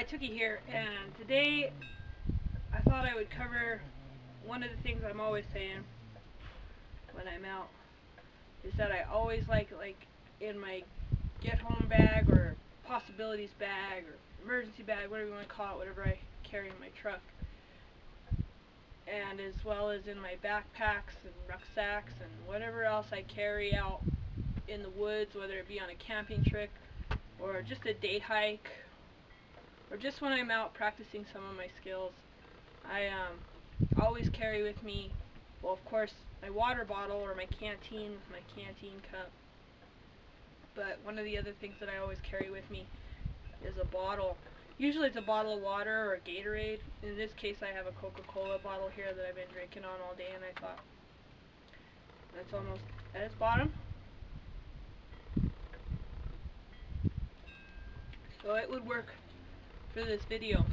Tookie here, and today I thought I would cover one of the things I'm always saying when I'm out, is that I always like in my get home bag or possibilities bag or emergency bag, whatever you want to call it, whatever I carry in my truck, and as well as in my backpacks and rucksacks and whatever else I carry out in the woods, whether it be on a camping trip or just a day hike, or just when I'm out practicing some of my skills. I always carry with me, well, of course, my water bottle or my canteen with my canteen cup. But one of the other things that I always carry with me is a bottle. Usually it's a bottle of water or a Gatorade. In this case, I have a Coca-Cola bottle here that I've been drinking on all day, and I thought that's almost at its bottom. So it would work for this video.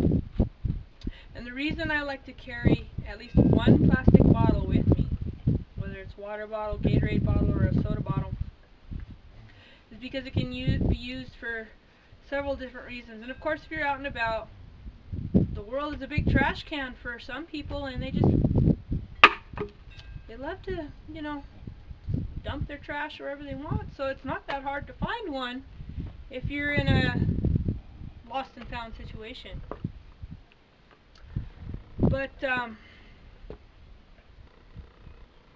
And the reason I like to carry at least one plastic bottle with me, whether it's water bottle, Gatorade bottle, or a soda bottle, is because it can be used for several different reasons. And of course, if you're out and about, the world is a big trash can for some people, and they love to, dump their trash wherever they want. So it's not that hard to find one if you're in a lost and found situation. But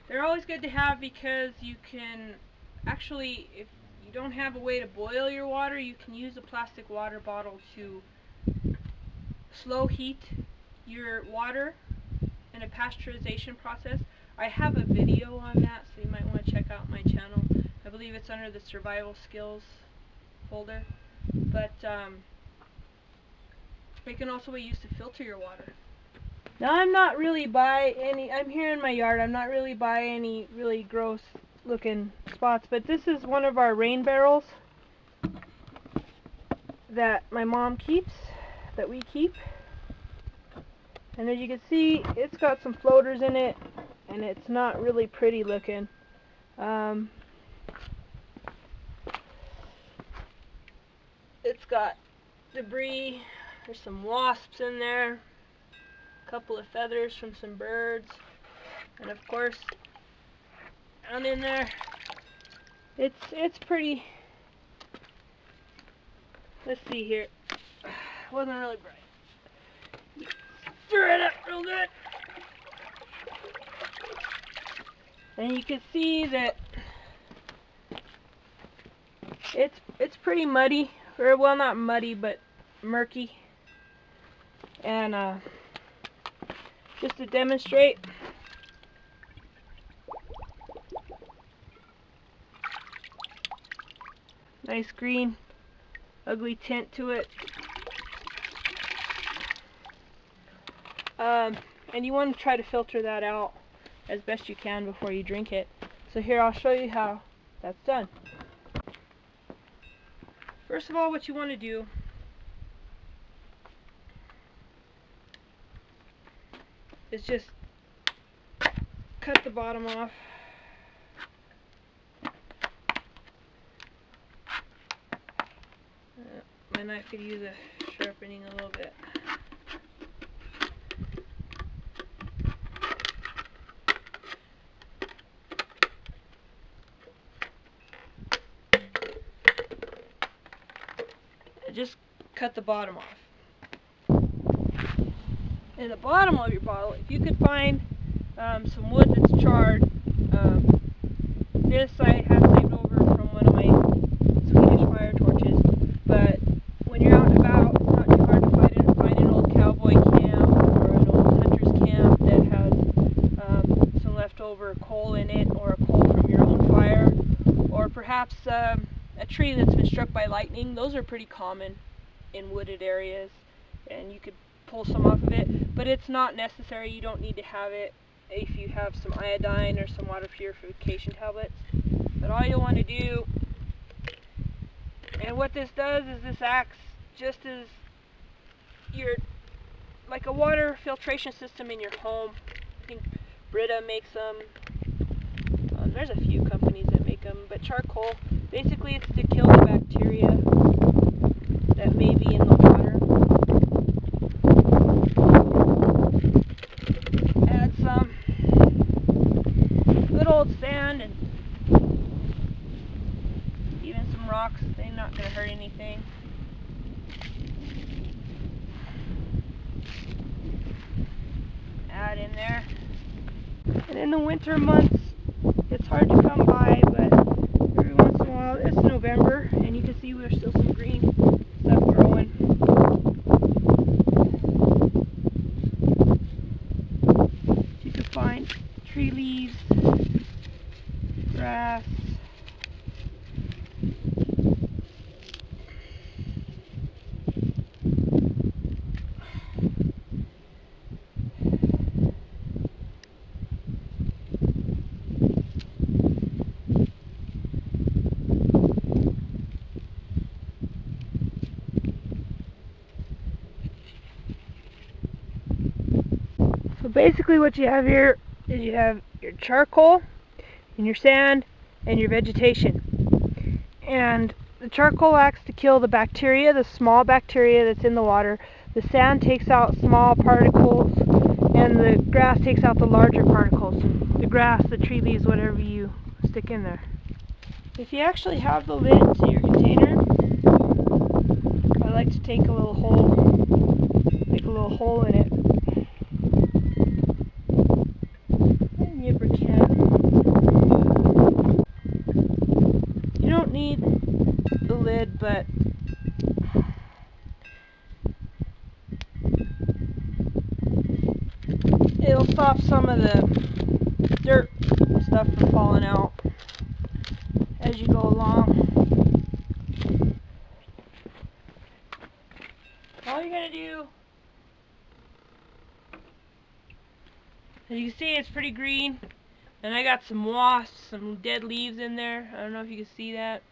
they're always good to have because you can actually, if you don't have a way to boil your water, you can use a plastic water bottle to slow heat your water in a pasteurization process. I have a video on that, so you might want to check out my channel. I believe it's under the survival skills folder. But it can also be used to filter your water. Now I'm here in my yard, I'm not really by any really gross looking spots, but this is one of our rain barrels that my mom keeps, that we keep. And as you can see, it's got some floaters in it, and it's not really pretty looking. It's got debris, there's some wasps in there, a couple of feathers from some birds, and of course down in there it's pretty. Let's see here, wasn't really bright. Stir it up real good, and you can see that it's pretty muddy, or well, not muddy, but murky. And just to demonstrate, nice green, ugly tint to it. And you want to try to filter that out as best you can before you drink it. So here, I'll show you how that's done. First of all, what you want to do is just cut the bottom off. My knife could use a sharpening a little bit. Just cut the bottom off. In the bottom of your bottle, if you could find some wood that's charred, this I have saved over from one of my Swedish fire torches, but when you're out and about, it's not too hard to find an old cowboy camp or an old hunter's camp that has some leftover coal in it, or a coal from your own fire, or perhaps a tree that's been struck by lightning. Those are pretty common in wooded areas, and you could pull some off of it, but it's not necessary. You don't need to have it if you have some iodine or some water purification tablets. But all you'll want to do, and what this does is this acts just as like a water filtration system in your home. I think Brita makes them. There's a few companies that make them, but charcoal, basically it's to kill the bacteria that may be in the water. old sand and even some rocks. They're not going to hurt anything. Add in there. And in the winter months, it's hard to come by, but every once in a while, it's November, and you can see there's still some green stuff growing. You can find tree leaves, grass. So basically what you have here is you have your charcoal and your sand and your vegetation. And the charcoal acts to kill the bacteria, the small bacteria that's in the water. The sand takes out small particles, and the grass takes out the larger particles. The grass, the tree leaves, whatever you stick in there. If you actually have the lid to your container, I like to take a little hole in it. You don't need the lid, but it'll stop some of the dirt and stuff from falling out as you go along. All you're going to do, as you can see, it's pretty green, and I got some wasps, some dead leaves in there. I don't know if you can see that.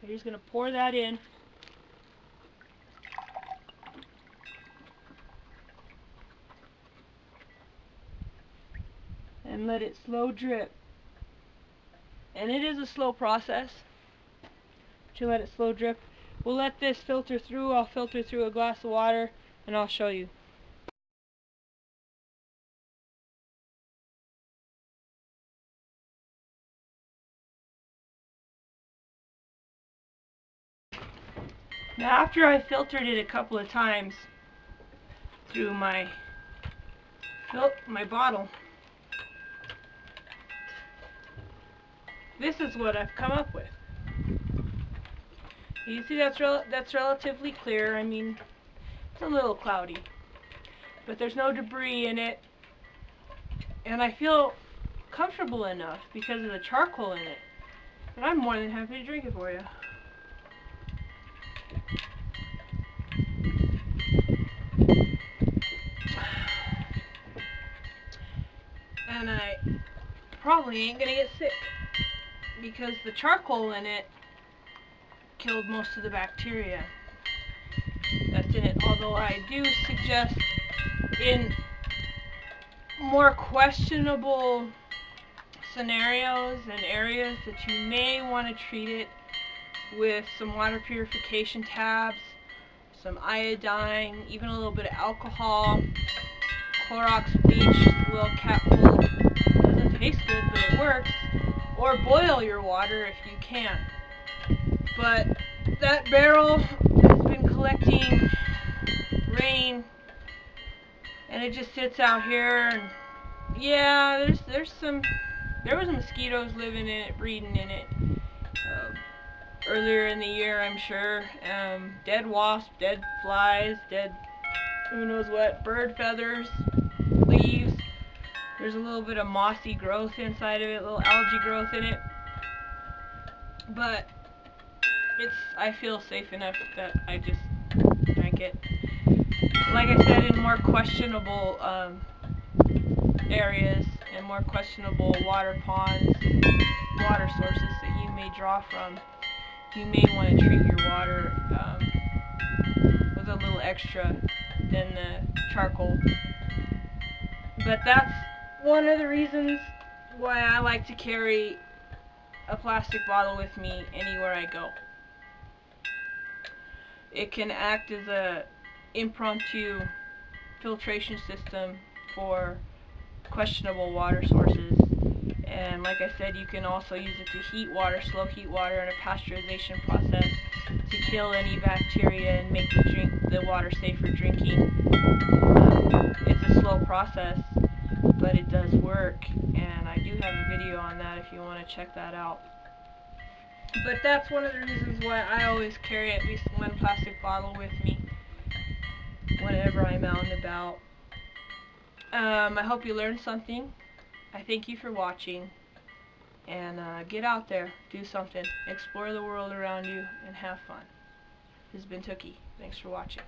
You're just going to pour that in. And let it slow drip. And it is a slow process to let it slow drip. We'll let this filter through. I'll filter through a glass of water and I'll show you. Now after I filtered it a couple of times through my bottle, this is what I've come up with. You can see that's relatively clear. I mean, it's a little cloudy, but there's no debris in it, and I feel comfortable enough because of the charcoal in it, and I'm more than happy to drink it for you. And I probably ain't gonna get sick because the charcoal in it killed most of the bacteria that's in it. Although I do suggest in more questionable scenarios and areas that you may want to treat it with some water purification tabs, some iodine, even a little bit of alcohol, Clorox bleach, a little capful. Doesn't taste good, but it works. Or boil your water if you can. But that barrel has been collecting rain, and it just sits out here. And yeah, there was mosquitoes living in it, breeding in it. Earlier in the year, I'm sure. Dead wasps, dead flies, dead who knows what, bird feathers, leaves. There's a little bit of mossy growth inside of it, a little algae growth in it. But I feel safe enough that I just drank it. Like I said, in more questionable areas and more questionable water ponds, water sources that you may draw from, you may want to treat your water with a little extra than the charcoal. But that's one of the reasons why I like to carry a plastic bottle with me anywhere I go. It can act as a impromptu filtration system for questionable water sources. And like I said, you can also use it to heat water, slow heat water in a pasteurization process to kill any bacteria and make the water safe for drinking. It's a slow process, but it does work, and I do have a video on that if you want to check that out. But that's one of the reasons why I always carry at least one plastic bottle with me whenever I'm out and about. I hope you learned something. I thank you for watching, and get out there, do something, explore the world around you, and have fun. This has been Tookie. Thanks for watching.